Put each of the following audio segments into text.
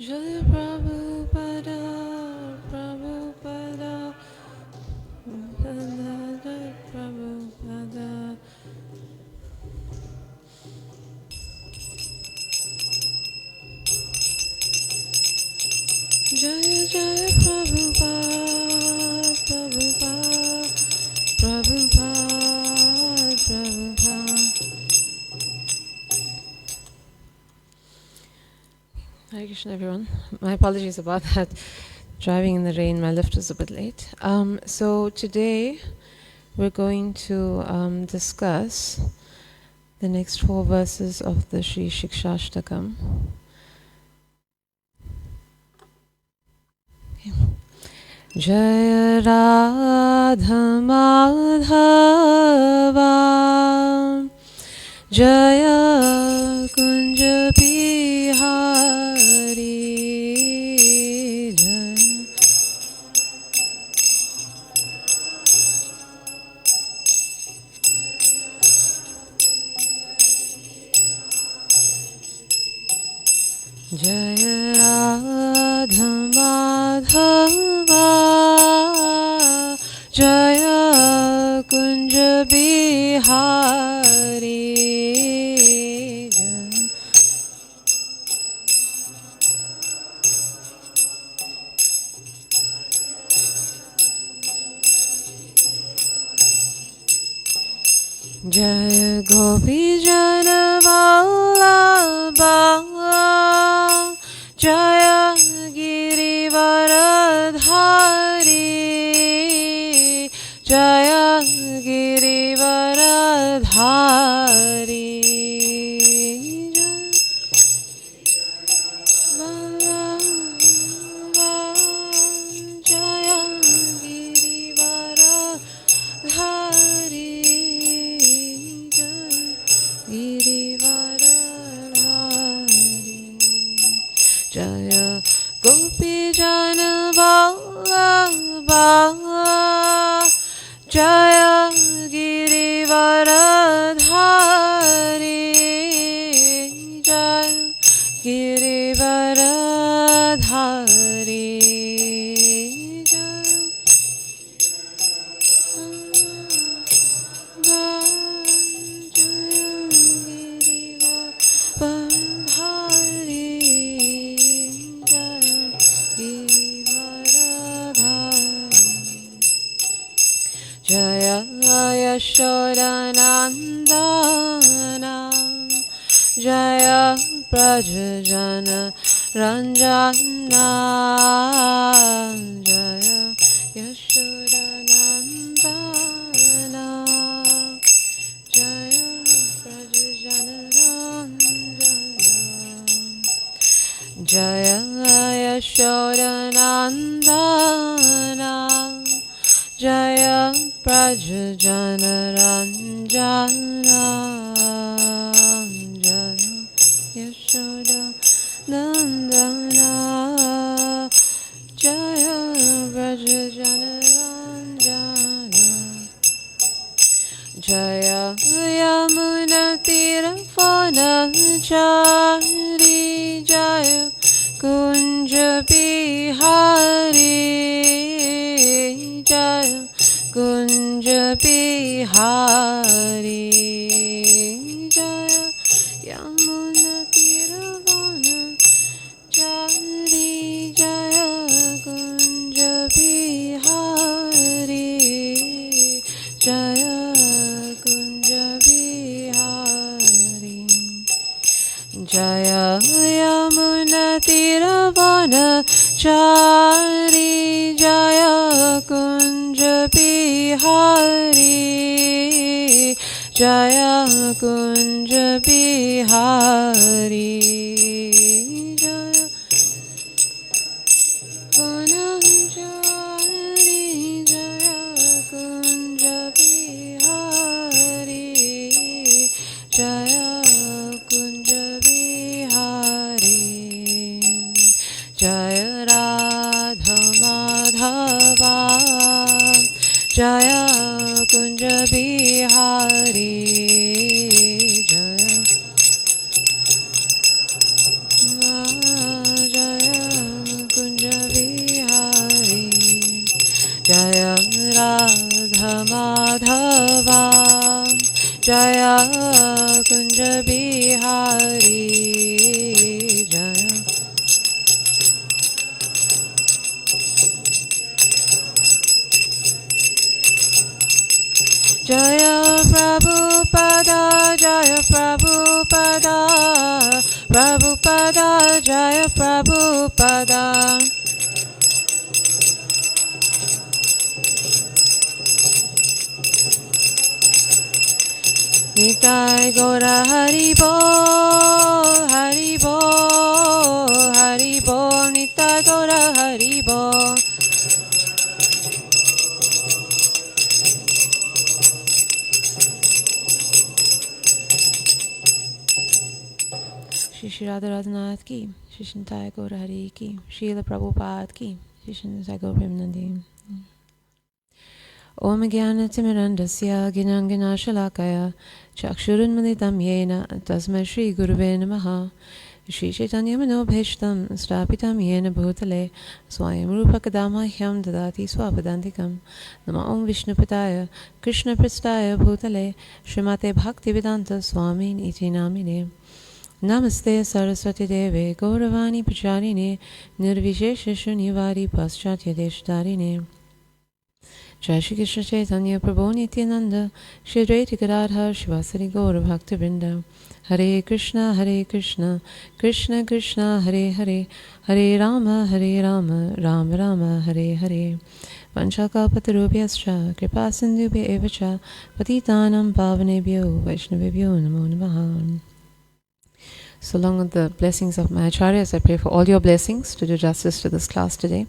Jaya Prabhupada, Prabhupada, Prabhupada, Prabhupada. Jaya Jaya Prabhupada, Prabhupada, Prabhupada, Prabhupada. Hare Krishna, everyone. My apologies about that. Driving in the rain, my lift was a bit late. So today we're going to discuss the next 4 verses of the Sri Siksastakam. Okay. Jaya Radha Madhava Jaya Kunja Bihari Jaya Radha Madhava Jaya Kunja Bihari Jaya Gopi Jana Vallabha Jaya Girivaradhari Jaya Girivaradhari Jaya Girivaradhari Jaya Gopi Jana Vallabha Jaya Girivaradhari Jaya Girivaradhari Jaya Yashodanandana Jaya Prajajana Ranjana Jaya Yashodanandana Jaya Prajajana Ranjana Jaya Yashodanandana Jaya Prajajana Ranjana Jaya Yashoda Nandana Jaya Prajajana Ranjana Jaya Yamuna Tirafana Chari Jaya Kunja Bihari Jaya Kunja Bihari Jaya Yamuna Tiravana Chari Jaya Kunja Bihari Jaya Kunja Bihari Jaya Yamuna Tiravana Chari Jaya Kunja Bihari Jaya Kunja Bihari Jaya Kunjari Jaya Kunja Bihari Jaya Kunja Bihari Jaya Radha Madhava Jaya Kunja Bihari Jaya Jaya Madhava Jaya Kunja Bihari Jaya Jaya Prabhupada Jaya Prabhupada Prabhupada Jaya Prabhupada Nitai Gaura Hari Bol, Hari Bol, Hari Bol, Nitai Gaura Hari Bol. Shri Radha Radhanath ki, Shri Nitai Gaura Hari ki, Srila Prabhupada ki, Shri Nitai Gaura Premanandi. Om Jnana Timirandasya Ginangina Shalakaya Chakshurunmalitam Yena Tasmai Shri Guruve Namaha Shri Chaitanya Manobhishtam Stapitam Yena Bhutale Swayam Rupa Kadamahyam Dadati Swapadantikam Nama Om Vishnupataya Krishna Prastaya Bhutale Srimate Bhaktivedanta Swami Niti Namine Namaste Saraswati Deve Gauravani Pacharine Nirvishesha Shunyavari Paschatya Deshtarine Jai Shri Krishna Chaitanya Prabhu Nityananda Shri Advaita Gadadhar Shivasari Gaura Bhakta Vrinda Hare Krishna Krishna Krishna Hare Hare Hare Rama Rama Rama Hare Hare Vanchakalpatarubhyascha Kripa Sindhubhya evacha Patitanam Pavanebhyo Vaishnavebhyo Namo Namaha. So along with the blessings of my acharyas, I pray for all your blessings to do justice to this class today.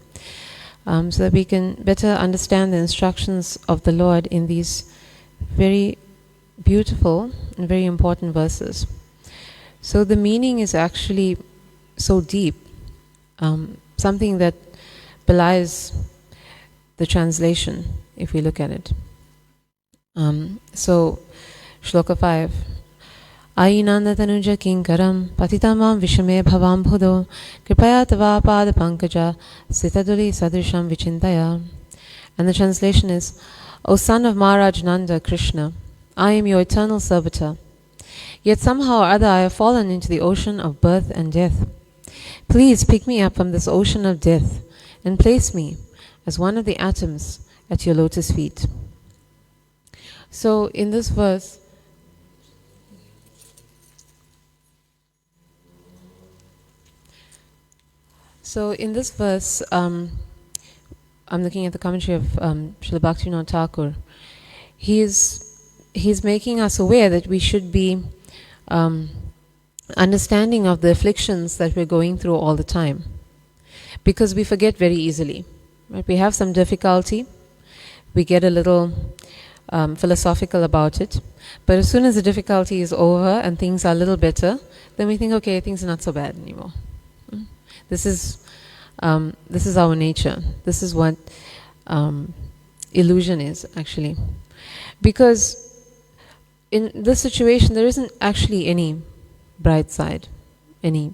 So that we can better understand the instructions of the Lord in these very beautiful and very important verses. So the meaning is actually so deep, something that belies the translation if we look at it. So Shloka 5. Ainanda tanuja kinkaram patitamam vishame bhavam bhudo kripaya tava pada pankaja sitaduli sadrisham vichintaya. And the translation is, O son of Maharaj Nanda Krishna, I am your eternal servitor. Yet somehow or other I have fallen into the ocean of birth and death. Please pick me up from this ocean of death and place me as one of the atoms at your lotus feet. So in this verse, I'm looking at the commentary of Srila Bhaktivinoda Thakur. He's making us aware that we should be understanding of the afflictions that we're going through all the time, because we forget very easily. Right? We have some difficulty, we get a little philosophical about it, but as soon as the difficulty is over and things are a little better, then we think, okay, things are not so bad anymore. This is our nature. This is what illusion is, actually. Because in this situation, there isn't actually any bright side, any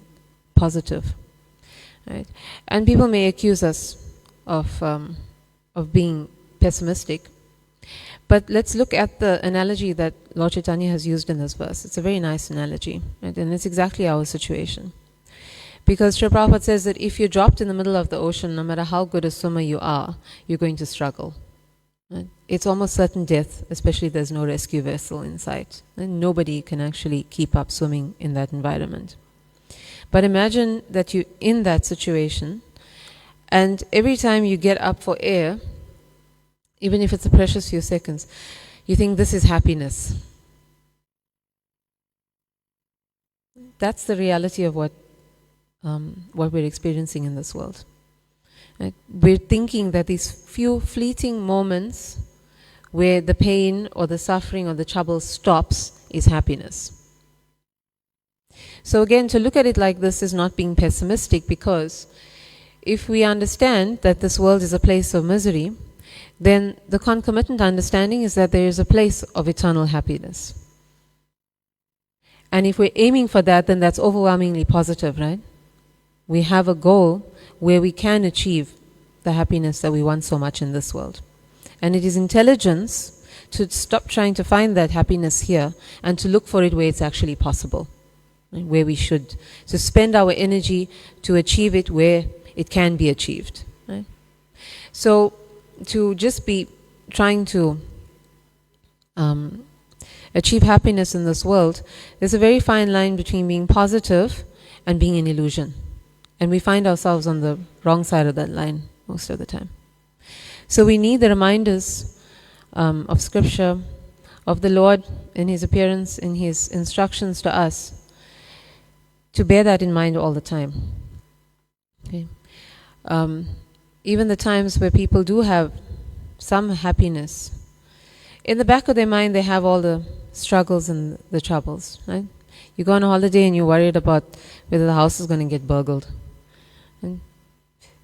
positive. Right? And people may accuse us of being pessimistic. But let's look at the analogy that Lord Chaitanya has used in this verse. It's a very nice analogy, right? And it's exactly our situation. Because Srila Prabhupada says that if you're dropped in the middle of the ocean, no matter how good a swimmer you are, you're going to struggle. Right? It's almost certain death, especially if there's no rescue vessel in sight. And nobody can actually keep up swimming in that environment. But imagine that you're in that situation, and every time you get up for air, even if it's a precious few seconds, you think this is happiness. That's the reality of what we're experiencing in this world. Right? We're thinking that these few fleeting moments where the pain or the suffering or the trouble stops is happiness. So again, to look at it like this is not being pessimistic, because if we understand that this world is a place of misery, then the concomitant understanding is that there is a place of eternal happiness. And if we're aiming for that, then that's overwhelmingly positive, right? We have a goal where we can achieve the happiness that we want so much in this world. And it is intelligence to stop trying to find that happiness here and to look for it where it's actually possible, right? Where we should. To spend our energy to achieve it where it can be achieved. Right? So to just be trying to achieve happiness in this world, there's a very fine line between being positive and being an illusion. And we find ourselves on the wrong side of that line most of the time. So we need the reminders of scripture, of the Lord in His appearance, in His instructions to us, to bear that in mind all the time. Okay. Even the times where people do have some happiness, in the back of their mind they have all the struggles and the troubles, right? You go on a holiday and you're worried about whether the house is going to get burgled. And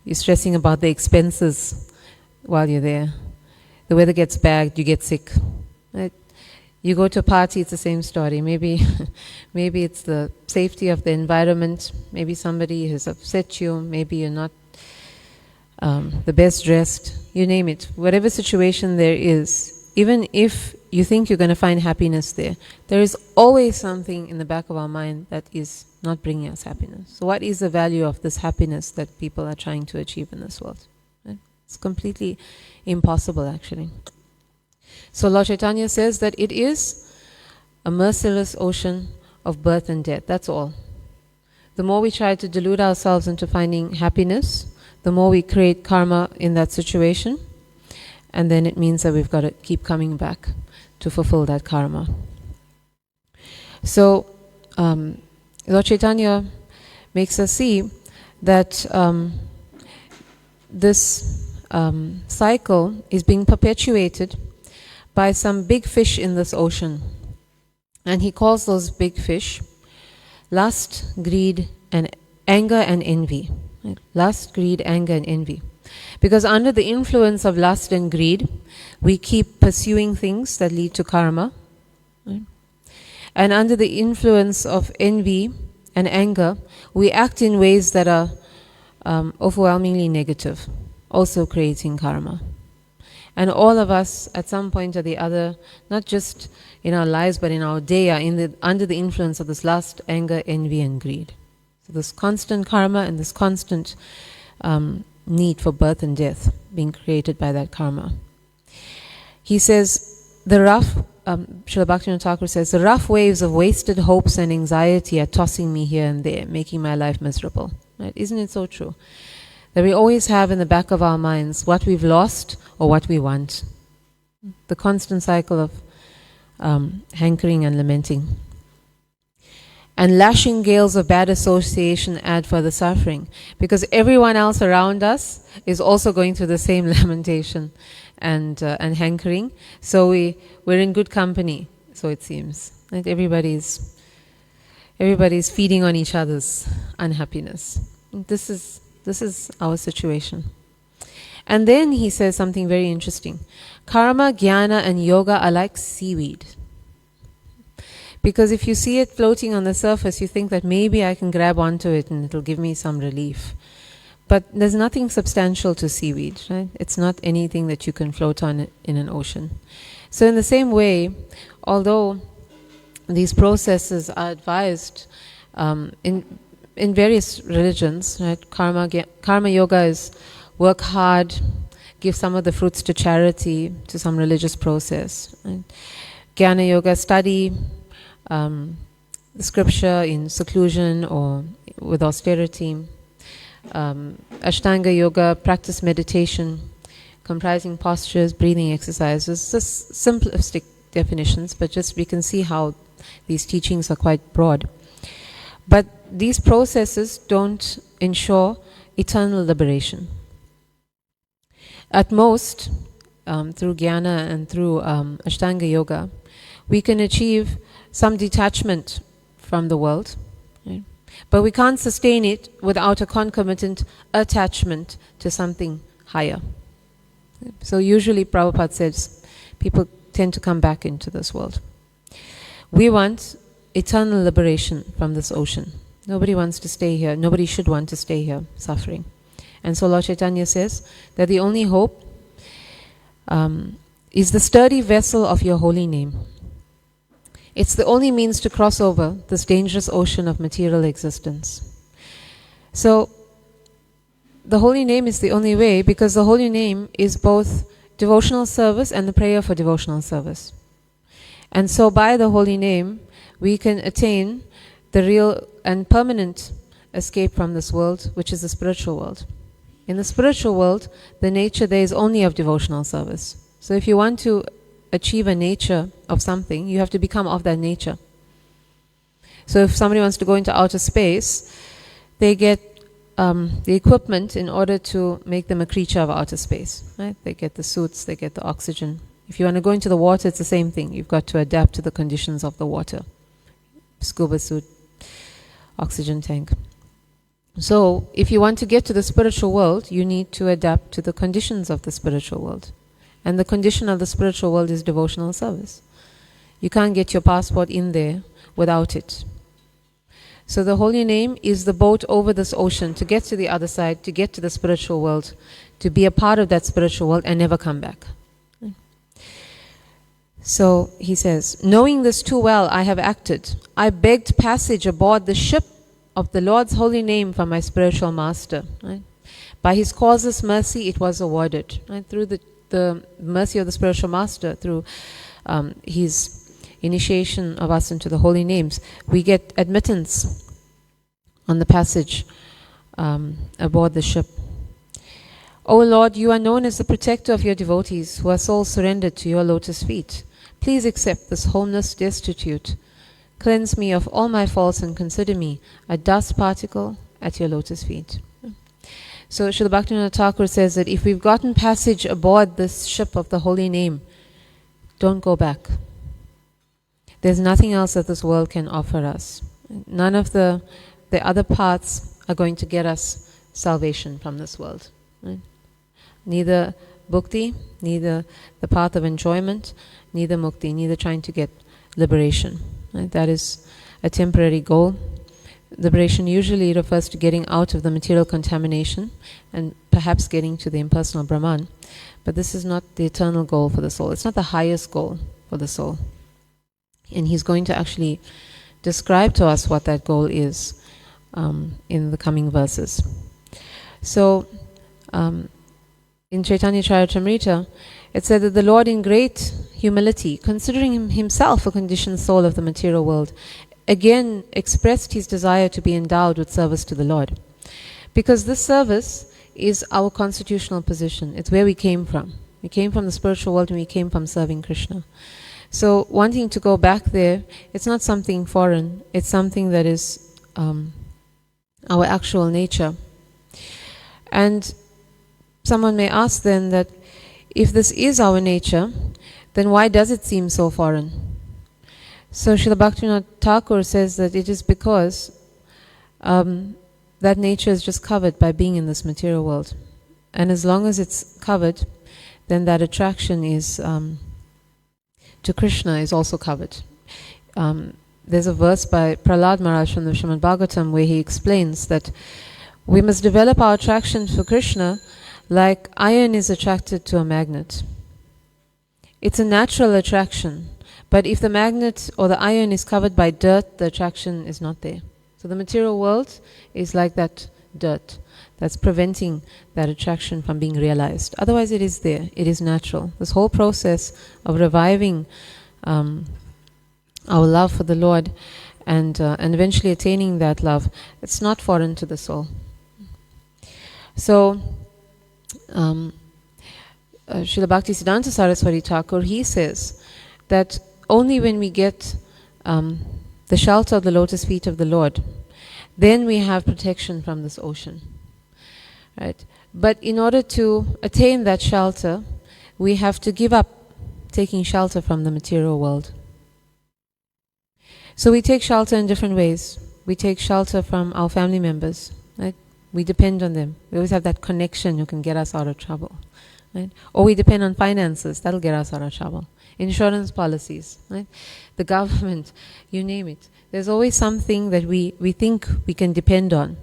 you're stressing about the expenses while you're there. The weather gets bad, you get sick. Right? You go to a party, it's the same story. Maybe it's the safety of the environment. Maybe somebody has upset you. Maybe you're not the best dressed. You name it. Whatever situation there is, even if you think you're going to find happiness there is always something in the back of our mind that is not bringing us happiness. So what is the value of this happiness that people are trying to achieve in this world? Right? It's completely impossible, actually. So Lord Chaitanya says that it is a merciless ocean of birth and death. That's all. The more we try to delude ourselves into finding happiness, the more we create karma in that situation, and then it means that we've got to keep coming back to fulfill that karma. So Lord Chaitanya makes us see that this cycle is being perpetuated by some big fish in this ocean. And he calls those big fish lust, greed, and anger and envy. Right? Lust, greed, anger, and envy. Because under the influence of lust and greed, we keep pursuing things that lead to karma. Right? And under the influence of envy and anger, we act in ways that are overwhelmingly negative, also creating karma. And all of us, at some point or the other, not just in our lives, but in our day, are under the influence of this lust, anger, envy, and greed. So this constant karma and this constant need for birth and death being created by that karma. He says, Srila Bhaktivinoda Thakur says, the rough waves of wasted hopes and anxiety are tossing me here and there, making my life miserable. Right? Isn't it so true? That we always have in the back of our minds what we've lost or what we want. The constant cycle of hankering and lamenting. And lashing gales of bad association add further suffering, because everyone else around us is also going through the same lamentation and hankering. So we're in good company, so it seems. Right? Everybody's feeding on each other's unhappiness. This is our situation. And then he says something very interesting. Karma, jnana, and yoga are like seaweed. Because if you see it floating on the surface, you think that maybe I can grab onto it and it'll give me some relief. But there's nothing substantial to seaweed, right? It's not anything that you can float on in an ocean. So in the same way, although these processes are advised in various religions, right? Karma yoga is work hard, give some of the fruits to charity, to some religious process. Right? Jnana yoga, study the scripture in seclusion or with austerity. Ashtanga yoga, practice meditation, comprising postures, breathing exercises. Just simplistic definitions, but just we can see how these teachings are quite broad. But these processes don't ensure eternal liberation. At most, through jnana and through Ashtanga yoga, we can achieve some detachment from the world, right? But we can't sustain it without a concomitant attachment to something higher. So usually Prabhupada says people tend to come back into this world. We want eternal liberation from this ocean. Nobody wants to stay here. Nobody should want to stay here suffering. And so Lord Chaitanya says that the only hope is the sturdy vessel of your holy name. It's the only means to cross over this dangerous ocean of material existence. So, the holy name is the only way, because the holy name is both devotional service and the prayer for devotional service. And so by the holy name, we can attain the real and permanent escape from this world, which is the spiritual world. In the spiritual world, the nature there is only of devotional service. So if you want to achieve a nature of something, you have to become of that nature. So if somebody wants to go into outer space, they get the equipment in order to make them a creature of outer space. Right? They get the suits, they get the oxygen. If you want to go into the water, it's the same thing. You've got to adapt to the conditions of the water. Scuba suit, oxygen tank. So, if you want to get to the spiritual world, you need to adapt to the conditions of the spiritual world. And the condition of the spiritual world is devotional service. You can't get your passport in there without it. So the holy name is the boat over this ocean to get to the other side, to get to the spiritual world, to be a part of that spiritual world and never come back. So he says, knowing this too well, I have acted. I begged passage aboard the ship of the Lord's holy name from my spiritual master. Right? By his causeless mercy, it was awarded. Right? Through the mercy of the spiritual master, through his initiation of us into the holy names, we get admittance on the passage aboard the ship. O Lord, you are known as the protector of your devotees who are souls surrendered to your lotus feet. Please accept this homeless destitute. Cleanse me of all my faults and consider me a dust particle at your lotus feet. So Srila Bhaktivinoda Thakur says that if we've gotten passage aboard this ship of the holy name, don't go back. There's nothing else that this world can offer us. None of the other paths are going to get us salvation from this world. Right? Neither bhakti, neither the path of enjoyment, neither mukti, neither trying to get liberation. Right? That is a temporary goal. Liberation usually refers to getting out of the material contamination and perhaps getting to the impersonal Brahman. But this is not the eternal goal for the soul. It's not the highest goal for the soul. And he's going to actually describe to us what that goal is in the coming verses. So, in Chaitanya Charitamrita, it said that the Lord in great humility, considering himself a conditioned soul of the material world, again expressed his desire to be endowed with service to the Lord. Because this service is our constitutional position. It's where we came from. We came from the spiritual world and we came from serving Krishna. So wanting to go back there, it's not something foreign. It's something that is our actual nature. And someone may ask then that if this is our nature, then why does it seem so foreign? So Srila Bhaktivinoda Thakur says that it is because that nature is just covered by being in this material world. And as long as it's covered, then that attraction is to Krishna is also covered. There's a verse by Prahlad Maharaj from the Srimad Bhagavatam where he explains that we must develop our attraction for Krishna like iron is attracted to a magnet. It's a natural attraction, but if the magnet or the iron is covered by dirt, the attraction is not there. So the material world is like that dirt that's preventing that attraction from being realized. Otherwise it is there, it is natural. This whole process of reviving our love for the Lord and eventually attaining that love, it's not foreign to the soul. So Srila Bhaktisiddhanta Saraswati Thakur, he says that only when we get the shelter of the lotus feet of the Lord, then we have protection from this ocean. Right? But in order to attain that shelter, we have to give up taking shelter from the material world. So we take shelter in different ways. We take shelter from our family members. Right? We depend on them. We always have that connection who can get us out of trouble. Right? Or we depend on finances. That'll get us out of trouble. Insurance policies. Right? The government. You name it. There's always something that we think we can depend on,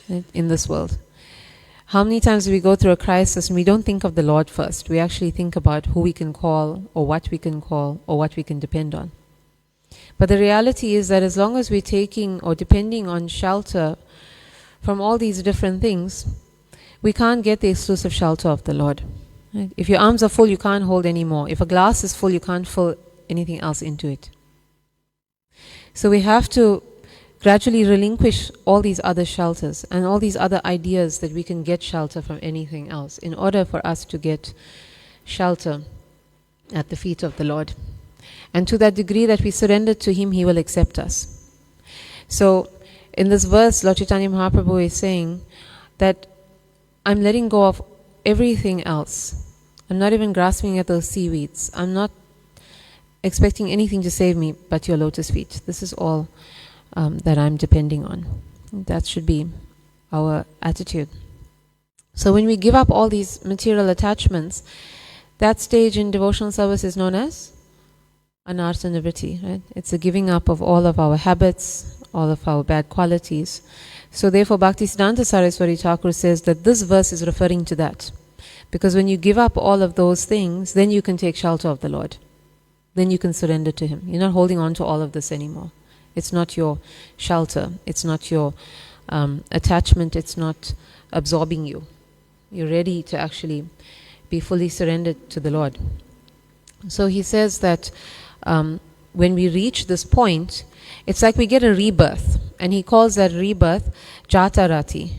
right, in this world. How many times do we go through a crisis and we don't think of the Lord first? We actually think about who we can call, or what we can call, or what we can depend on. But the reality is that as long as we're taking or depending on shelter from all these different things, we can't get the exclusive shelter of the Lord. Right? If your arms are full, you can't hold any more. If a glass is full, you can't fill anything else into it. So we have to gradually relinquish all these other shelters and all these other ideas that we can get shelter from anything else in order for us to get shelter at the feet of the Lord. And to that degree that we surrender to Him, He will accept us. So in this verse, Lord Chaitanya Mahaprabhu is saying that I'm letting go of everything else. I'm not even grasping at those seaweeds. I'm not expecting anything to save me but your lotus feet. This is all that I'm depending on. That should be our attitude. So when we give up all these material attachments, that stage in devotional service is known as anartha nivritti, right? It's a giving up of all of our habits, all of our bad qualities. So therefore Bhaktisiddhanta Saraswati Thakur says that this verse is referring to that. Because when you give up all of those things, then you can take shelter of the Lord. Then you can surrender to Him. You're not holding on to all of this anymore. It's not your shelter. It's not your attachment. It's not absorbing you. You're ready to actually be fully surrendered to the Lord. So he says that when we reach this point, it's like we get a rebirth. And he calls that rebirth Jatarati.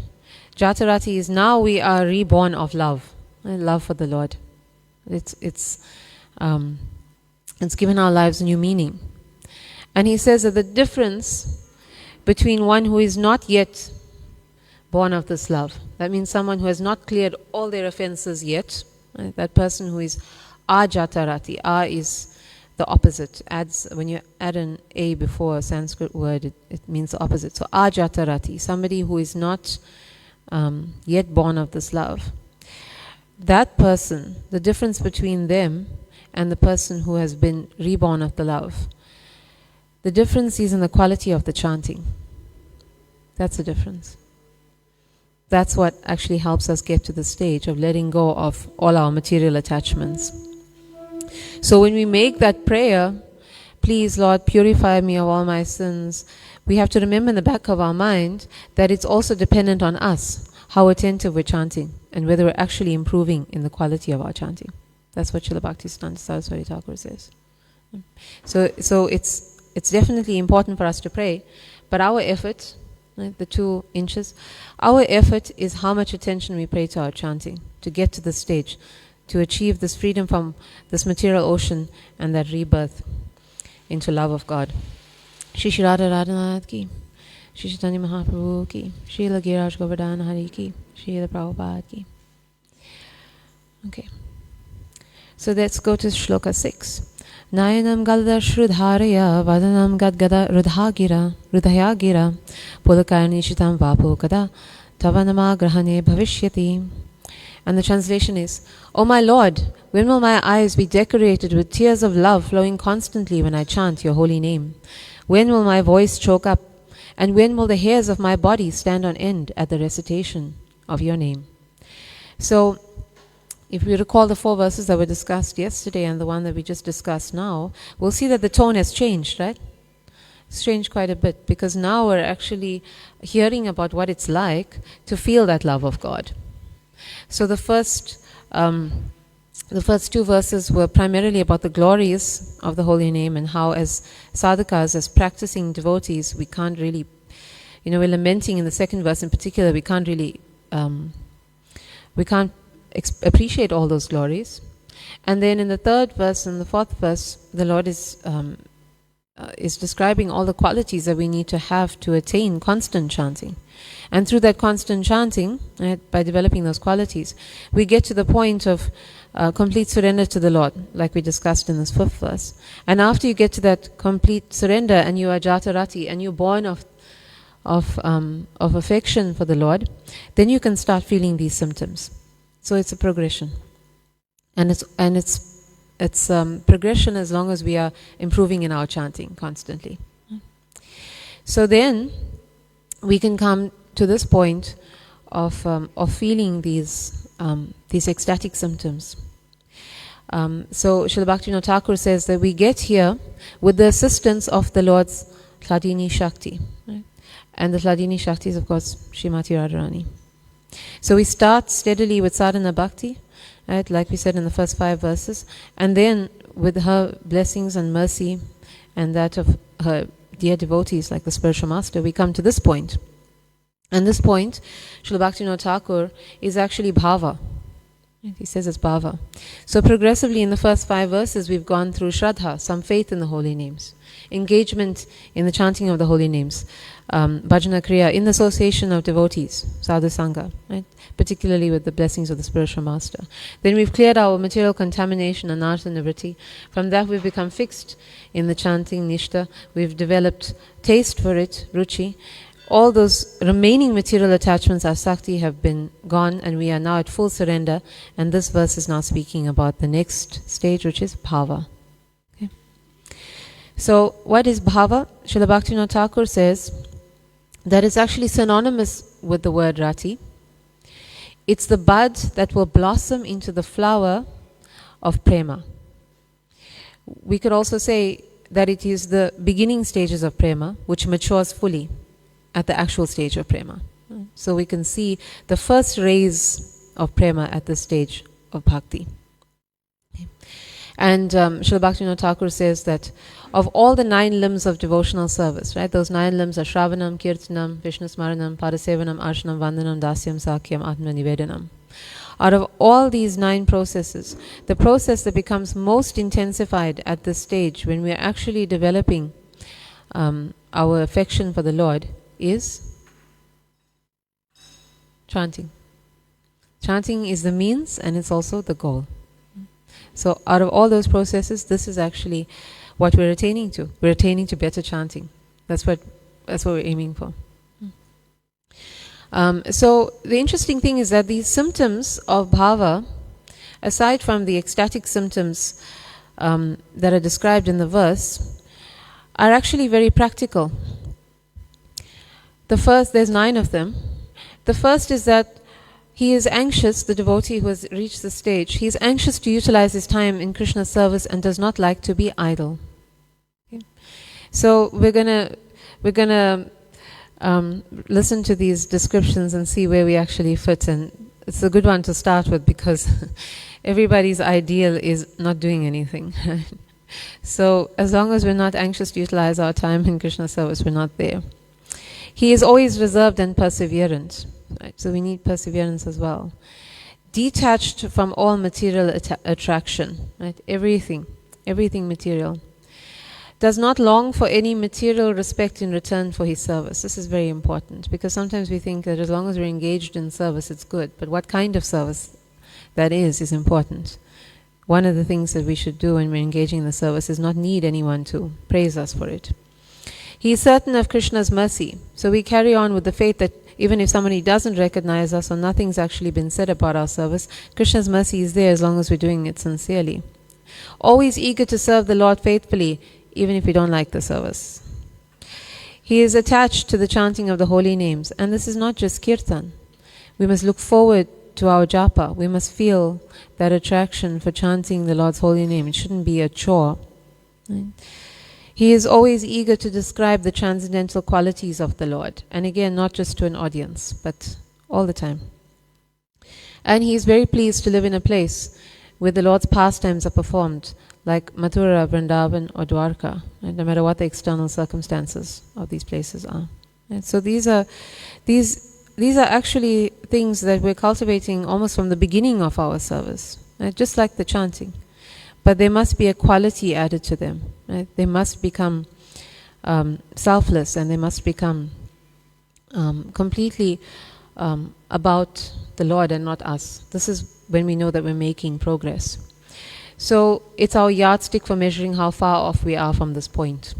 Jatarati is now we are reborn of love. Love for the Lord. It's given our lives new meaning. And he says that the difference between one who is not yet born of this love, that means someone who has not cleared all their offenses yet, right? That person who is ajatarati, is the opposite. When you add an a before a Sanskrit word, it means the opposite. So ajatarati, somebody who is not yet born of this love. That person, the difference between them and the person who has been reborn of the love, the difference is in the quality of the chanting. That's the difference. That's what actually helps us get to the stage of letting go of all our material attachments. So when we make that prayer, please Lord, purify me of all my sins, we have to remember in the back of our mind that it's also dependent on us, how attentive we're chanting, and whether we're actually improving in the quality of our chanting. That's what Srila Bhaktisiddhanta Saraswati Thakur says. So it's definitely important for us to pray, but our effort, right, the 2 inches, our effort is how much attention we pay to our chanting, to get to this stage, to achieve this freedom from this material ocean and that rebirth into love of God. Shri Shri Radha Radhanath ki, Shri Chaitanya Mahaprabhu ki, Srila Giraj Govardhan Hari ki, Srila Prabhupada ki. Okay. So let's go to Shloka 6. Nayanam Gadada Shrudharaya Vadanam Gadgada Rudhaya Gira Pulakarnishitam Vapu Kada Tavanama Grahane Bhavishyati. And the translation is, O my Lord, when will my eyes be decorated with tears of love flowing constantly when I chant your holy name? When will my voice choke up? And when will the hairs of my body stand on end at the recitation of your name? So, if we recall the 4 verses that were discussed yesterday and the one that we just discussed now, we'll see that the tone has changed, right? It's changed quite a bit because now we're actually hearing about what it's like to feel that love of God. So the first 2 verses were primarily about the glories of the holy name and how as sadhakas, as practicing devotees, we can't really, we're lamenting in the 2nd verse in particular, we can't really, we can't appreciate all those glories. And then in the 3rd verse and the 4th verse, the Lord is describing all the qualities that we need to have to attain constant chanting. And through that constant chanting, right, by developing those qualities, we get to the point of complete surrender to the Lord, like we discussed in this 5th verse. And after you get to that complete surrender and you are jatarati and you're born of affection for the Lord, then you can start feeling these symptoms. So it's a progression, and it's progression as long as we are improving in our chanting constantly. So then we can come to this point of feeling these ecstatic symptoms. So Srila Bhaktivinoda Thakur says that we get here with the assistance of the Lord's Hladini Shakti. Right? And the Hladini Shakti is, of course, Srimati Radharani. So we start steadily with sadhana bhakti, right, like we said in the first 5 verses, and then with her blessings and mercy and that of her dear devotees like the spiritual master, we come to this point. And this point, Srila Bhaktivinoda Thakur, is actually bhava. He says it's bhava. So progressively in the first 5 verses we've gone through shraddha, some faith in the holy names, engagement in the chanting of the holy names, bhajana kriya, in the association of devotees, sadhu sangha, right? Particularly with the blessings of the spiritual master. Then we've cleared our material contamination, anartha nivritti. From that we've become fixed in the chanting, nishta. We've developed taste for it, ruchi. All those remaining material attachments, asakti, have been gone, and we are now at full surrender. And this verse is now speaking about the next stage, which is bhava. Okay. So, what is bhava? Srila Bhaktivinoda Thakur says that it's actually synonymous with the word rati. It's the bud that will blossom into the flower of prema. We could also say that it is the beginning stages of prema, which matures fully at the actual stage of prema. So we can see the first rays of prema at this stage of bhakti. And Srila Bhaktivinoda Thakur says that of all the 9 limbs of devotional service, right, those 9 limbs are Shravanam, Kirtanam, Vishnu Smaranam, Padasevanam, Arshanam, Vandanam, Dasyam, Sakyam, Atma Nivedanam. Out of all these 9 processes, the process that becomes most intensified at this stage, when we are actually developing our affection for the Lord, is chanting. Chanting is the means and it's also the goal. So out of all those processes, this is actually what we're attaining to. We're attaining to better chanting. That's what we're aiming for. So the interesting thing is that these symptoms of bhava, aside from the ecstatic symptoms that are described in the verse, are actually very practical. The first, there's 9 of them. The first is that he is anxious, the devotee who has reached the stage, he is anxious to utilize his time in Krishna's service and does not like to be idle. Okay. So we're gonna listen to these descriptions and see where we actually fit, and it's a good one to start with because everybody's ideal is not doing anything. So as long as we're not anxious to utilize our time in Krishna's service, we're not there. He is always reserved and perseverant. Right? So we need perseverance as well. Detached from all material attraction. Right? Everything material. Does not long for any material respect in return for his service. This is very important because sometimes we think that as long as we're engaged in service, it's good. But what kind of service that is important. One of the things that we should do when we're engaging in the service is not need anyone to praise us for it. He is certain of Krishna's mercy. So we carry on with the faith that even if somebody doesn't recognize us or nothing's actually been said about our service, Krishna's mercy is there as long as we're doing it sincerely. Always eager to serve the Lord faithfully, even if we don't like the service. He is attached to the chanting of the holy names. And this is not just kirtan. We must look forward to our japa. We must feel that attraction for chanting the Lord's holy name. It shouldn't be a chore. Right? He is always eager to describe the transcendental qualities of the Lord. And again, not just to an audience, but all the time. And he is very pleased to live in a place where the Lord's pastimes are performed, like Mathura, Vrindavan, or Dwarka, right? No matter what the external circumstances of these places are. And so these are actually things that we're cultivating almost from the beginning of our service, right? Just like the chanting. But there must be a quality added to them. Right? They must become selfless, and they must become completely about the Lord and not us. This is when we know that we're making progress. So it's our yardstick for measuring how far off we are from this point.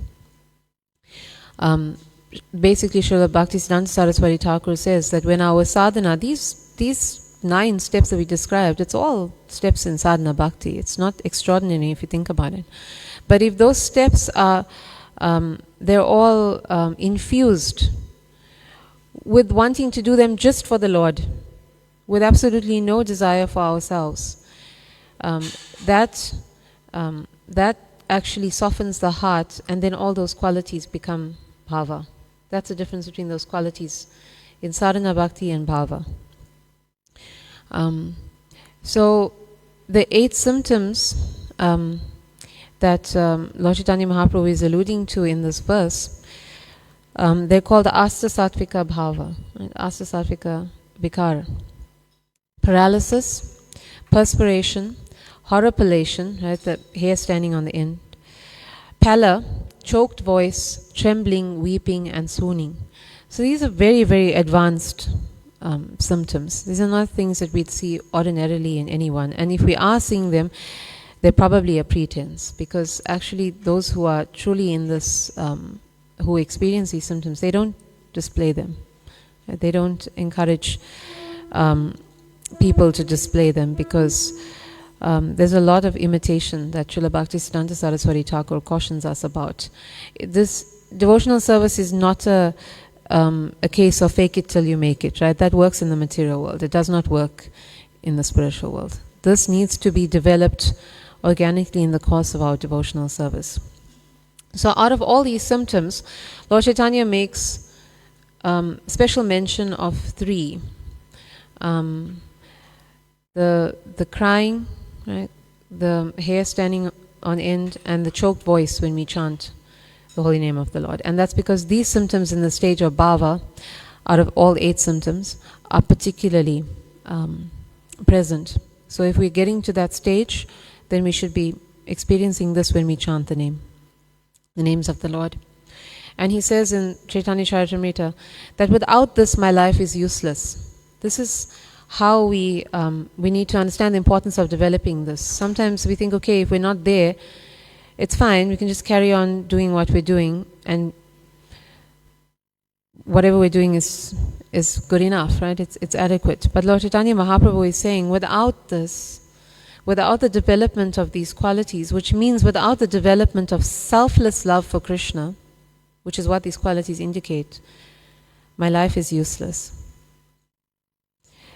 Basically, Srila Bhaktisiddhanta Saraswati Thakur says that when our sadhana, these 9 steps that we described, it's all steps in sadhana bhakti. It's not extraordinary if you think about it. But if those steps are, they're all infused with wanting to do them just for the Lord, with absolutely no desire for ourselves. That actually softens the heart, and then all those qualities become bhava. That's the difference between those qualities in sadhana bhakti and bhava. So the 8 symptoms that Lord Chaitanya Mahaprabhu is alluding to in this verse, they're called the Asta Sattvika Bhava, right? Asta Sattvika Vikara. Paralysis, perspiration, horripilation, right, the hair standing on the end, pallor, choked voice, trembling, weeping, and swooning. So these are very, very advanced symptoms. These are not things that we'd see ordinarily in anyone. And if we are seeing them, they're probably a pretense, because actually those who are truly in this, who experience these symptoms, they don't display them. They don't encourage people to display them, because there's a lot of imitation that Srila Bhaktisiddhanta Saraswati Thakur cautions us about. This devotional service is not a case of fake it till you make it, right? That works in the material world. It does not work in the spiritual world. This needs to be developed organically in the course of our devotional service. So out of all these symptoms, Lord Chaitanya makes special mention of 3. The crying, right? The hair standing on end, and the choked voice when we chant the holy name of the Lord. And that's because these symptoms in the stage of bhava, out of all 8 symptoms, are particularly present. So if we're getting to that stage, then we should be experiencing this when we chant the names of the Lord. And he says in Chaitanya Charitamrita that without this my life is useless. This is how we need to understand the importance of developing this. Sometimes we think, okay, if we're not there, it's fine, we can just carry on doing what we're doing, and whatever we're doing is good enough, right? It's adequate. But Lord Chaitanya Mahaprabhu is saying, without this, without the development of these qualities, which means without the development of selfless love for Krishna, which is what these qualities indicate, my life is useless.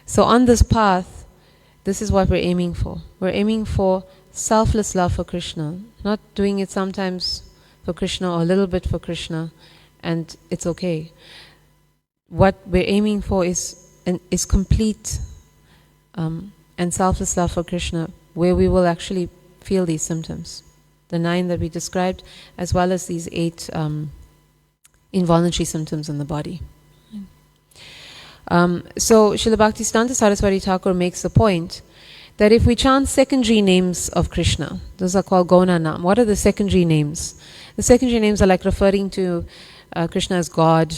So on this path, this is what we're aiming for. We're aiming for selfless love for Krishna, not doing it sometimes for Krishna or a little bit for Krishna, and it's okay. What we're aiming for is complete and selfless love for Krishna, where we will actually feel these symptoms, the 9 that we described, as well as these 8 involuntary symptoms in the body. So Srila Bhaktisiddhanta Saraswati Thakur makes the point that if we chant secondary names of Krishna, those are called Gauna Nam. What are the secondary names? The secondary names are like referring to Krishna as God,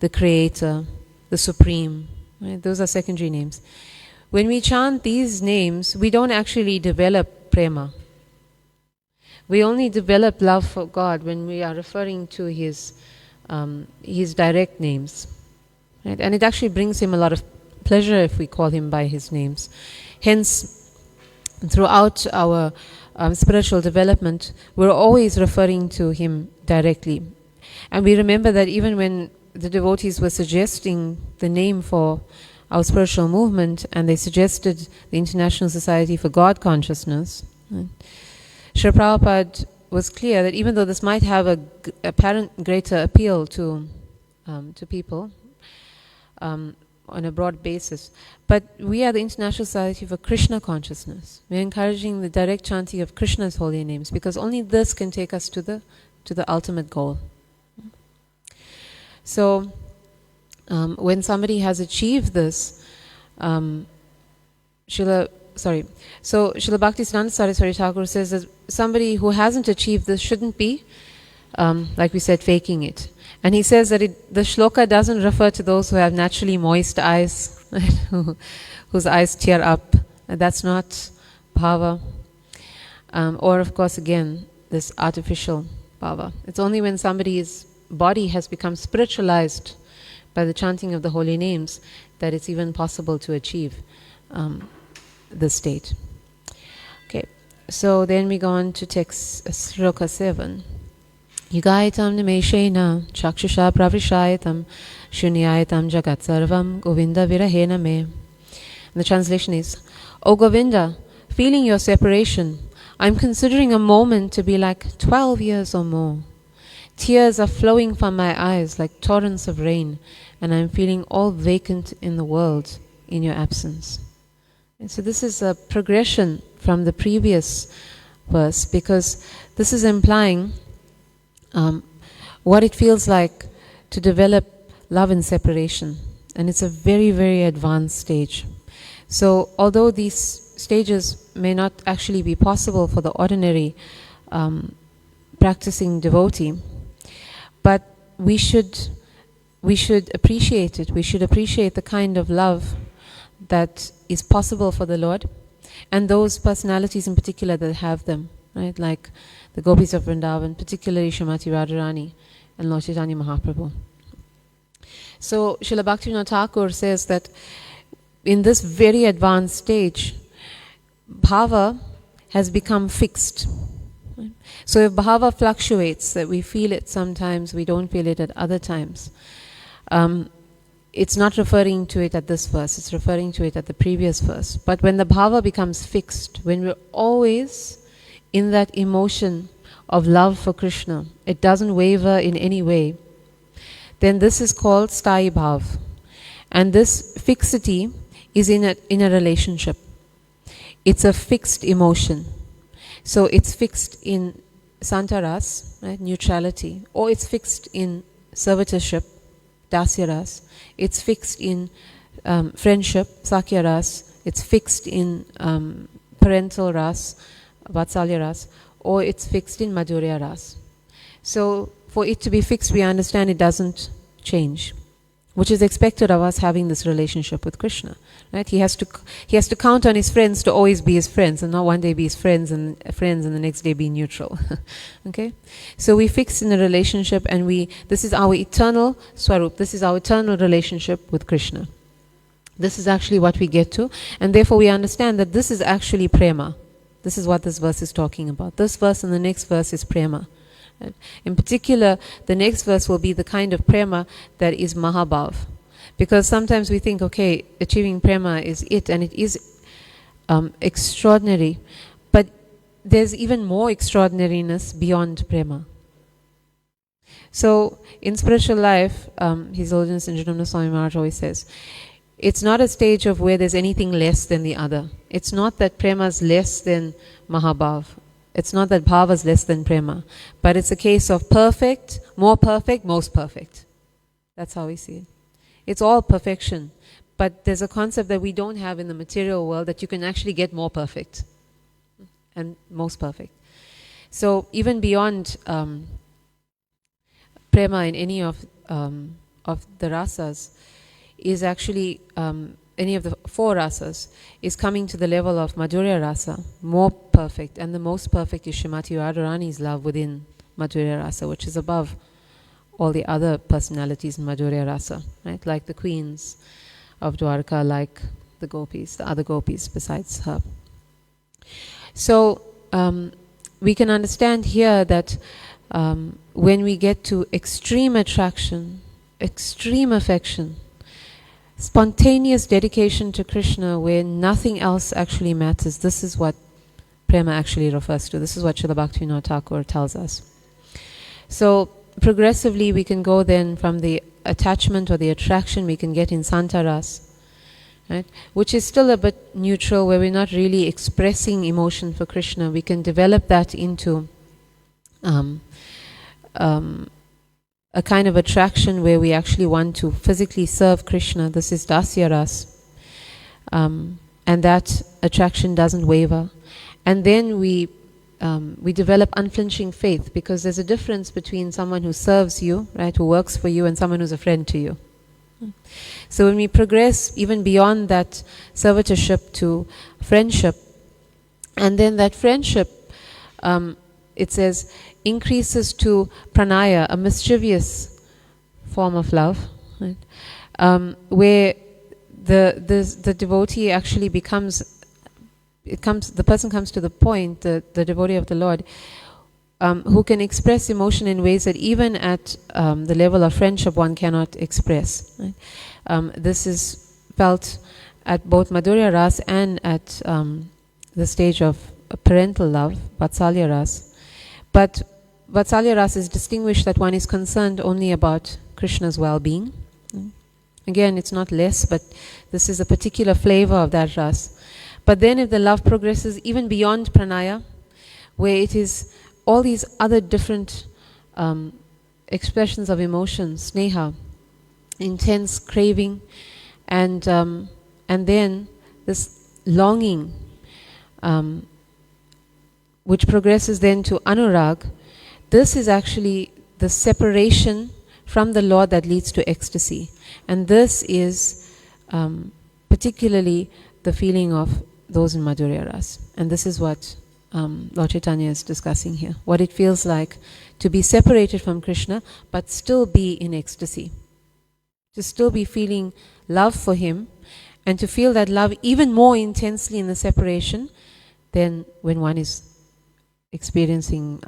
the Creator, the Supreme. Right? Those are secondary names. When we chant these names, we don't actually develop prema. We only develop love for God when we are referring to His direct names. Right? And it actually brings Him a lot of pleasure if we call Him by His names. Hence, throughout our spiritual development, we're always referring to Him directly. And we remember that even when the devotees were suggesting the name for our spiritual movement, and they suggested the International Society for God Consciousness, right? Srila Prabhupada was clear that even though this might have a apparent greater appeal to people on a broad basis, but we are the International Society for Krishna Consciousness. We're encouraging the direct chanting of Krishna's holy names, because only this can take us to the ultimate goal. So when somebody has achieved this, Srila Bhaktisiddhanta Saraswati Thakur says that somebody who hasn't achieved this shouldn't be, like we said, faking it. And he says that the shloka doesn't refer to those who have naturally moist eyes, whose eyes tear up. And that's not bhava. Or, of course, again, this artificial bhava. It's only when somebody's body has become spiritualized by the chanting of the holy names that it's even possible to achieve this state. Okay, so then we go on to text sloka 7. Yugaitam nimeshena chakshusha pravishayatam shunyayatam jagat sarvam Govinda virahena me. And the translation is, O Govinda, feeling your separation, I'm considering a moment to be like 12 years or more. Tears are flowing from my eyes like torrents of rain, and I'm feeling all vacant in the world in your absence. And so this is a progression from the previous verse, because this is implying what it feels like to develop love in separation. And it's a very, very advanced stage. So although these stages may not actually be possible for the ordinary practicing devotee, but we should appreciate it. We should appreciate the kind of love that is possible for the Lord, and those personalities in particular that have them, right? Like the gopis of Vrindavan, particularly Srimati Radharani and Lord Chaitanya Mahaprabhu. So Srila Bhaktivinoda Thakur says that in this very advanced stage, bhava has become fixed. So if bhava fluctuates, that we feel it sometimes, we don't feel it at other times, it's not referring to it at this verse, it's referring to it at the previous verse. But when the bhava becomes fixed, when we're always in that emotion of love for Krishna, it doesn't waver in any way, then this is called sthayi bhav. And this fixity is in a relationship. It's a fixed emotion. So it's fixed in santaras, right, neutrality, or it's fixed in servitorship, dasyaras. It's fixed in friendship, sakyaras. It's fixed in parental ras, vatsalya ras, or it's fixed in madhurya ras. So for it to be fixed, we understand it doesn't change, which is expected of us having this relationship with Krishna. Right? He has to count on his friends to always be his friends, and not one day be his friends and the next day be neutral. Okay? So we fix in a relationship, and this is our eternal swarup, this is our eternal relationship with Krishna. This is actually what we get to, and therefore we understand that this is actually prema. This is what this verse is talking about. This verse and the next verse is prema. Right? In particular, the next verse will be the kind of prema that is mahabhav. Because sometimes we think, okay, achieving prema is it, and it is extraordinary. But there's even more extraordinariness beyond prema. So in spiritual life, His Holiness Indradyumna Swami Maharaj always says, it's not a stage of where there's anything less than the other. It's not that prema is less than mahabhav. It's not that bhava is less than prema. But it's a case of perfect, more perfect, most perfect. That's how we see it. It's all perfection. But there's a concept that we don't have in the material world, that you can actually get more perfect and most perfect. So even beyond prema in any of the rasas is actually, any of the four rasas is coming to the level of Madhurya rasa, more perfect, and the most perfect is Srimati Radharani's love within Madhurya rasa, which is above all the other personalities in Madhurya rasa, right? Like the queens of Dwarka, like the gopis, the other gopis besides her. So we can understand here that when we get to extreme attraction, extreme affection, spontaneous dedication to Krishna where nothing else actually matters, this is what prema actually refers to. This is what Srila Bhaktivinoda Thakur tells us. So progressively we can go then from the attachment or the attraction we can get in santaras, right, which is still a bit neutral, where we're not really expressing emotion for Krishna. We can develop that into a kind of attraction where we actually want to physically serve Krishna. This is Dasya Ras. And that attraction doesn't waver. And then we develop unflinching faith, because there's a difference between someone who serves you, right, who works for you, and someone who's a friend to you. So when we progress even beyond that servitorship to friendship, and then that friendship, it says, increases to pranaya, a mischievous form of love, right? Where the devotee actually the person comes to the point, the devotee of the Lord, who can express emotion in ways that even at the level of friendship one cannot express. Right? This is felt at both Madhurya Ras and at the stage of parental love, Vatsalya Ras. But Vatsalya Ras is distinguished that one is concerned only about Krishna's well-being. Again, it's not less, but this is a particular flavor of that ras. But then if the love progresses even beyond pranaya, where it is all these other different expressions of emotion, sneha, intense craving, and then this longing, which progresses then to anurag, this is actually the separation from the Lord that leads to ecstasy. And this is particularly the feeling of those in Madhurya Ras. And this is what Lord Chaitanya is discussing here. What it feels like to be separated from Krishna, but still be in ecstasy. To still be feeling love for him, and to feel that love even more intensely in the separation than when one is experiencing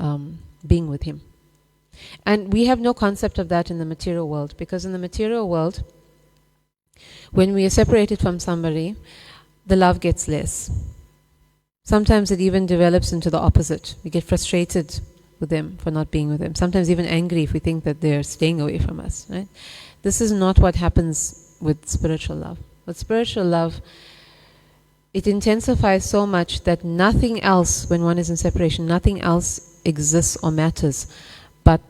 being with him. And we have no concept of that in the material world, because in the material world, when we are separated from somebody, the love gets less. Sometimes it even develops into the opposite. We get frustrated with them for not being with them. Sometimes even angry if we think that they're staying away from us. Right? This is not what happens with spiritual love. With spiritual love, it intensifies so much that nothing else, when one is in separation, nothing else exists or matters but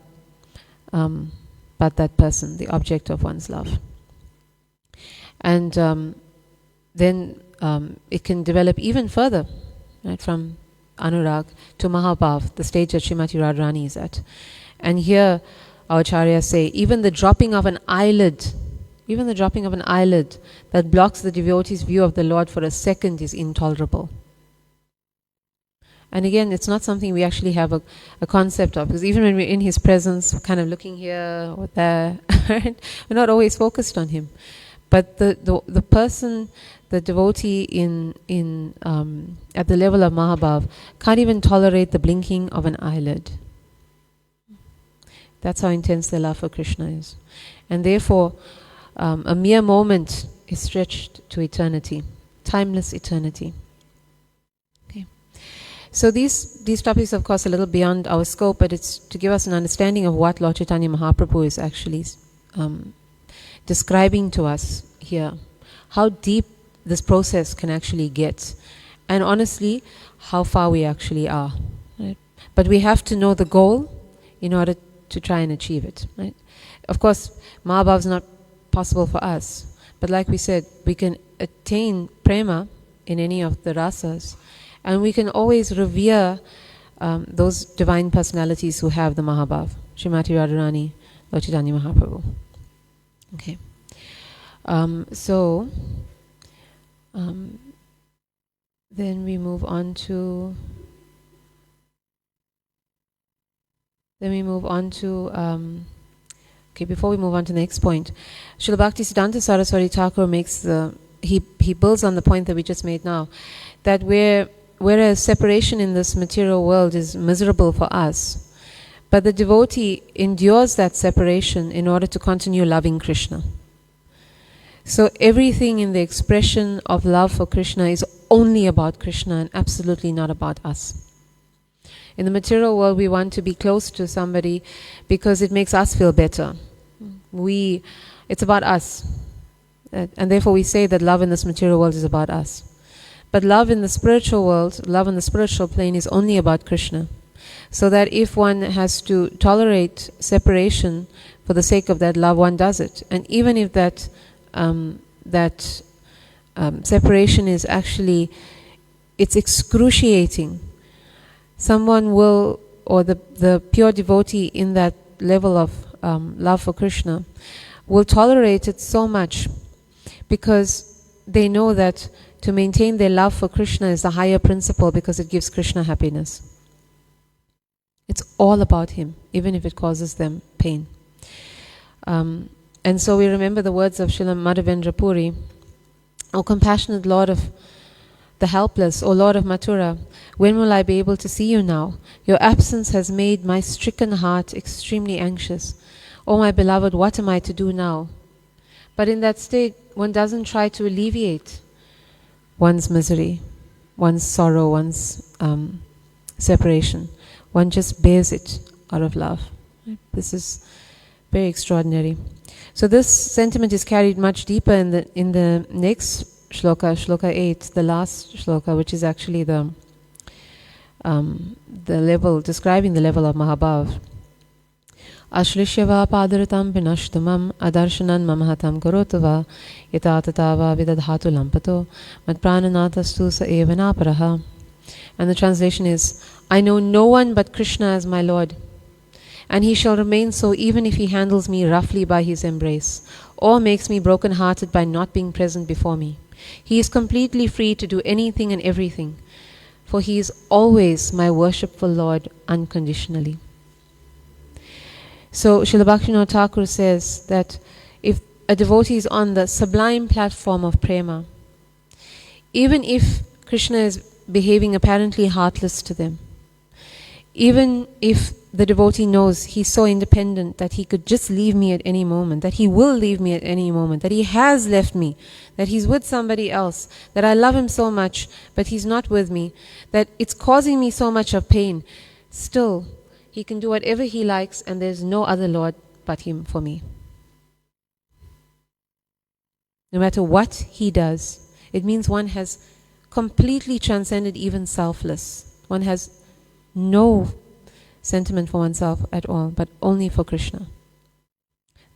that person, the object of one's love. And then it can develop even further, right, from Anurag to Mahabhav, the stage that Srimati Radharani is at. And here our acharyas say, even the dropping of an eyelid that blocks the devotee's view of the Lord for a second is intolerable. And again, it's not something we actually have a concept of, because even when we're in his presence, we're kind of looking here or there, we're not always focused on him. But the person, the devotee in at the level of Mahabhav, can't even tolerate the blinking of an eyelid. That's how intense their love for Krishna is. And therefore, a mere moment is stretched to eternity, timeless eternity. Okay. So these topics, of course, are a little beyond our scope, but it's to give us an understanding of what Lord Chaitanya Mahaprabhu is actually describing to us here. How deep this process can actually get. And honestly, how far we actually are. Right? But we have to know the goal in order to try and achieve it. Right? Of course, Mahabhav is not possible for us. But like we said, we can attain prema in any of the rasas. And we can always revere those divine personalities who have the Mahabhav. Srimati Radharani, Lord Chaitanya Mahaprabhu. Okay. Then we move on to okay, before we move on to the next point, Srila Bhaktisiddhanta Saraswati Thakur makes he builds on the point that we just made now, that whereas separation in this material world is miserable for us, but the devotee endures that separation in order to continue loving Krishna. So everything in the expression of love for Krishna is only about Krishna and absolutely not about us. In the material world, we want to be close to somebody because it makes us feel better. It's about us. And therefore we say that love in this material world is about us. But love in the spiritual world, love in the spiritual plane is only about Krishna. So that if one has to tolerate separation for the sake of that love, one does it. And even if that separation is actually, it's excruciating, someone will, or the pure devotee in that level of love for Krishna will tolerate it so much because they know that to maintain their love for Krishna is the higher principle because it gives Krishna happiness. It's all about him, even if it causes them pain. And so we remember the words of Srila Madhavendra Puri, O compassionate Lord of the helpless, O Lord of Mathura, when will I be able to see you now? Your absence has made my stricken heart extremely anxious. O my beloved, what am I to do now? But in that state, one doesn't try to alleviate one's misery, one's sorrow, one's separation. One just bears it out of love. This is very extraordinary. So this sentiment is carried much deeper in the next shloka, shloka 8, the last shloka, which is actually the level, describing the level of Mahabhav. Ashlishyava padaratam vinashtamam adarshanan mamahatam karotava yatatatava vidadhatu lampato matprananatastu sa evanaparaha. And the translation is, I know no one but Krishna as my Lord, and he shall remain so even if he handles me roughly by his embrace, or makes me broken-hearted by not being present before me. He is completely free to do anything and everything, for he is always my worshipful Lord unconditionally. So Srila Bhaktivinoda Thakur says that if a devotee is on the sublime platform of prema, even if Krishna is behaving apparently heartless to them, even if the devotee knows he's so independent that he could just leave me at any moment, that he will leave me at any moment, that he has left me, that he's with somebody else, that I love him so much, but he's not with me, that it's causing me so much of pain, still, he can do whatever he likes and there's no other Lord but him for me. No matter what he does, it means one has completely transcended even selfless. One has no sentiment for oneself at all, but only for Krishna.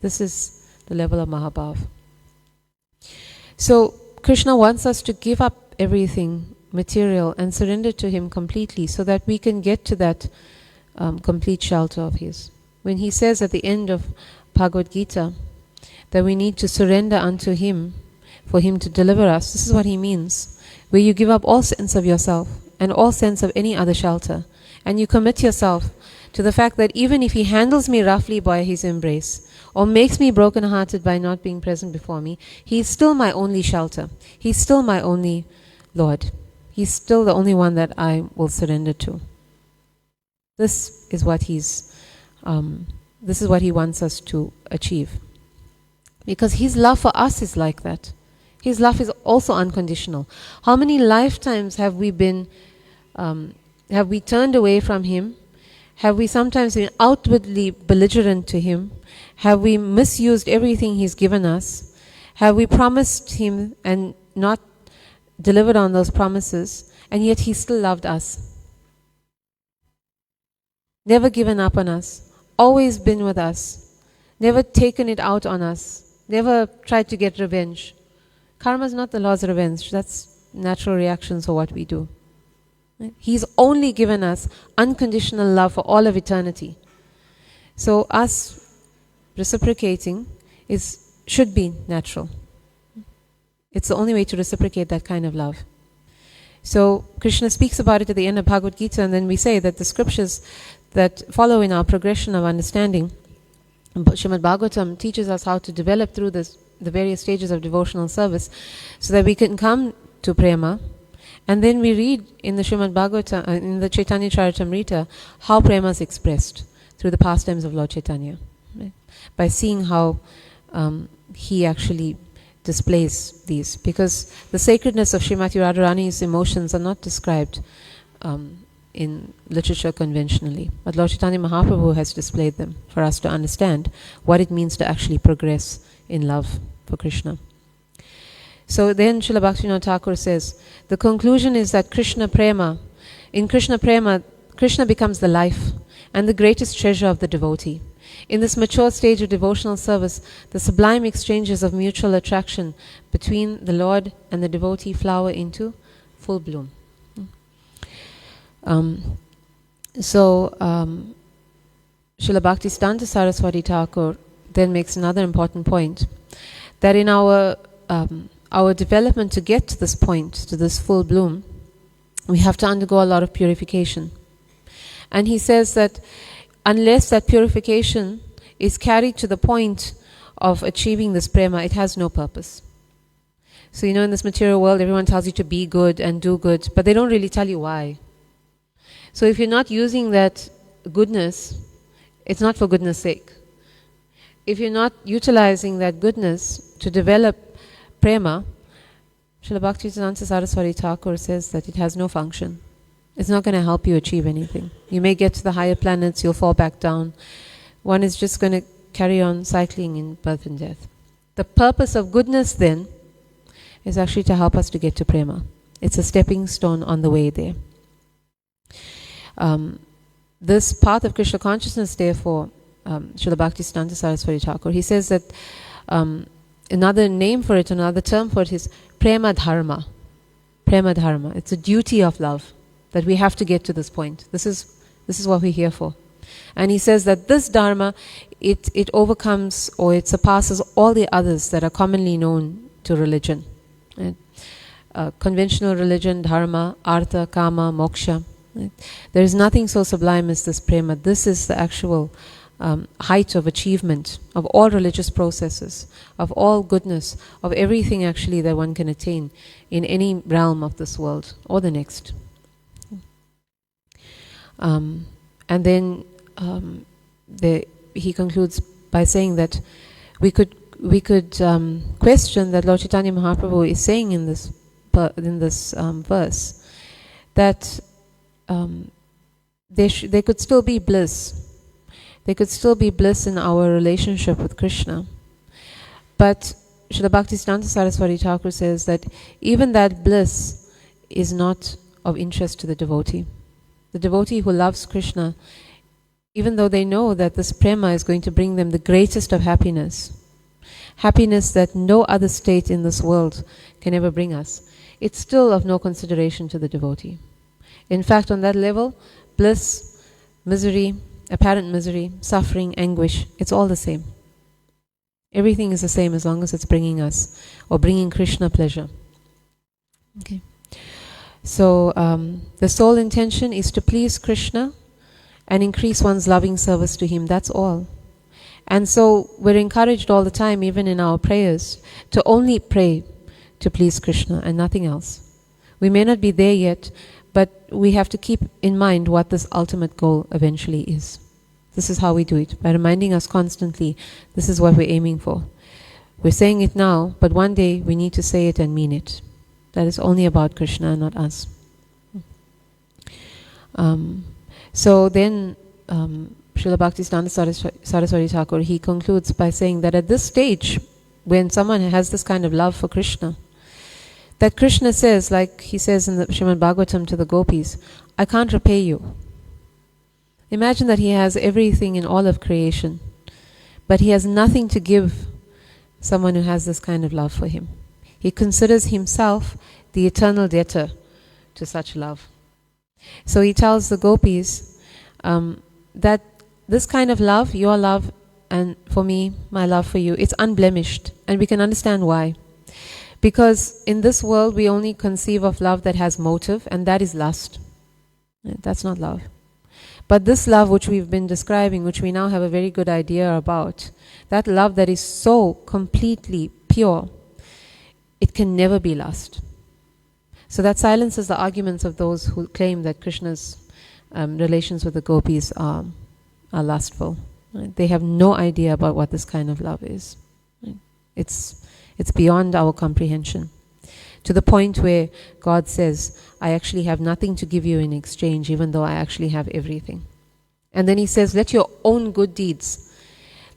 This is the level of Mahabhav. So Krishna wants us to give up everything material and surrender to him completely so that we can get to that complete shelter of his. When he says at the end of Bhagavad Gita that we need to surrender unto him for him to deliver us, this is what he means. Where you give up all sense of yourself and all sense of any other shelter, and you commit yourself to the fact that even if he handles me roughly by his embrace, or makes me broken-hearted by not being present before me, he is still my only shelter. He's still my only Lord. He's still the only one that I will surrender to. This is what he wants us to achieve. Because his love for us is like that. His love is also unconditional. How many lifetimes have we been, have we turned away from him? Have we sometimes been outwardly belligerent to him? Have we misused everything he's given us? Have we promised him and not delivered on those promises, and yet he still loved us? Never given up on us, always been with us, never taken it out on us, never tried to get revenge. Karma is not the law's revenge, that's natural reactions for what we do. He's only given us unconditional love for all of eternity. So us reciprocating should be natural. It's the only way to reciprocate that kind of love. So Krishna speaks about it at the end of Bhagavad Gita, and then we say that the scriptures that follow in our progression of understanding, Srimad Bhagavatam teaches us how to develop through the various stages of devotional service so that we can come to prema. And then we read in the Srimad Bhagavatam, in the Chaitanya Charitamrita, how prema is expressed through the pastimes of Lord Chaitanya, right? By seeing how he actually displays these. Because the sacredness of Srimati Radharani's emotions are not described in literature conventionally. But Lord Chaitanya Mahaprabhu has displayed them for us to understand what it means to actually progress in love for Krishna. So then Srila Bhaktivinoda Thakur says, the conclusion is that in Krishna Prema, Krishna becomes the life and the greatest treasure of the devotee. In this mature stage of devotional service, the sublime exchanges of mutual attraction between the Lord and the devotee flower into full bloom. Srila Bhaktisiddhanta Saraswati Thakur then makes another important point, that in our development to get to this point, to this full bloom, we have to undergo a lot of purification. And he says that unless that purification is carried to the point of achieving this prema, it has no purpose. So, in this material world, everyone tells you to be good and do good, but they don't really tell you why. So if you're not using that goodness, it's not for goodness sake. If you're not utilizing that goodness to develop prema, Srila Bhaktivedanta Saraswati Thakur says that it has no function. It's not going to help you achieve anything. You may get to the higher planets, you'll fall back down. One is just going to carry on cycling in birth and death. The purpose of goodness then is actually to help us to get to prema. It's a stepping stone on the way there. This path of Krishna consciousness, therefore, Srila Bhaktisiddhanta Saraswati Thakur, he says that another name for it, another term for it is prema dharma. Prema dharma. It's a duty of love that we have to get to this point. This is what we're here for. And he says that this dharma, it overcomes or it surpasses all the others that are commonly known to religion. Right? Conventional religion, dharma, artha, kama, moksha. Right? There is nothing so sublime as this prema. This is the actual height of achievement of all religious processes, of all goodness, of everything actually that one can attain in any realm of this world or the next. And then he concludes by saying that we could question that Lord Chaitanya Mahaprabhu is saying in this verse that there could still be bliss. There could still be bliss in our relationship with Krishna. But Srila Bhaktisiddhanta Saraswati Thakur says that even that bliss is not of interest to the devotee. The devotee who loves Krishna, even though they know that this prema is going to bring them the greatest of happiness, happiness that no other state in this world can ever bring us, it's still of no consideration to the devotee. In fact, on that level, bliss, misery, apparent misery, suffering, anguish, it's all the same. Everything is the same as long as it's bringing us or bringing Krishna pleasure. Okay. So the sole intention is to please Krishna and increase one's loving service to him. That's all. And so we're encouraged all the time, even in our prayers, to only pray to please Krishna and nothing else. We may not be there yet, but we have to keep in mind what this ultimate goal eventually is. This is how we do it, by reminding us constantly, this is what we're aiming for. We're saying it now, but one day we need to say it and mean it. That is only about Krishna and not us. So then, Srila Bhaktisiddhanta Saraswati Thakur, he concludes by saying that at this stage, when someone has this kind of love for Krishna, that Krishna says, like he says in the Srimad Bhagavatam to the gopis, I can't repay you. Imagine that he has everything in all of creation, but he has nothing to give someone who has this kind of love for him. He considers himself the eternal debtor to such love. So he tells the gopis that this kind of love, your love, and for me, my love for you, it's unblemished, and we can understand why. Because in this world, we only conceive of love that has motive, and that is lust. That's not love. But this love which we've been describing, which we now have a very good idea about, that love that is so completely pure, it can never be lust. So that silences the arguments of those who claim that Krishna's relations with the gopis are lustful. Right? They have no idea about what this kind of love is. Right? It's beyond our comprehension. To the point where God says, I actually have nothing to give you in exchange, even though I actually have everything. And then he says, let your own good deeds,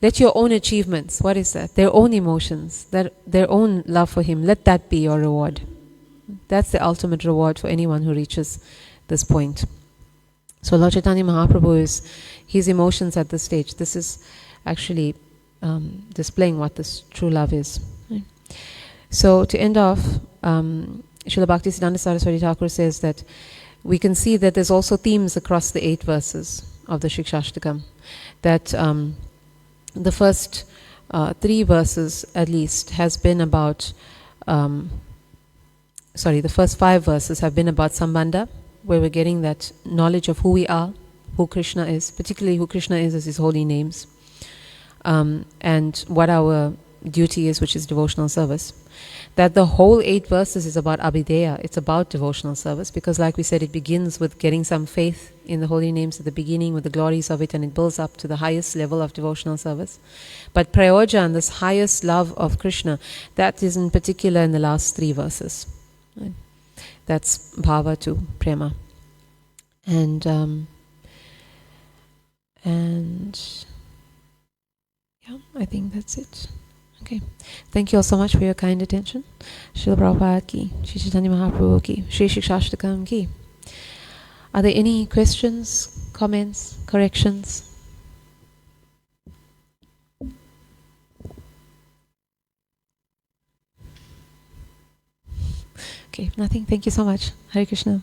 let your own achievements, what is that? Their own emotions, their own love for him, let that be your reward. That's the ultimate reward for anyone who reaches this point. So Lord Chaitanya Mahaprabhu is his emotions at this stage. This is actually displaying what this true love is. Right? So to end off, Srila Bhaktisiddhanta Saraswati Thakur says that we can see that there's also themes across the 8 verses of the Siksastakam. That the first 3 verses at least has been about, the first 5 verses have been about Sambandha, where we're getting that knowledge of who we are, who Krishna is, particularly who Krishna is as his holy names, and what our duty is, which is devotional service. That the whole 8 verses is about abhideya, it's about devotional service, because like we said, it begins with getting some faith in the holy names at the beginning, with the glories of it, and it builds up to the highest level of devotional service. But prayojan, this highest love of Krishna, that is in particular in the last 3 verses. Right? That's bhava to prema. And yeah, I think that's it. Okay. Thank you all so much for your kind attention. Srila Prabhupada ki, Shri Chaitanya Mahaprabhu ki, Shri Siksastakam ki. Are there any questions, comments, corrections? Okay, nothing. Thank you so much. Hare Krishna.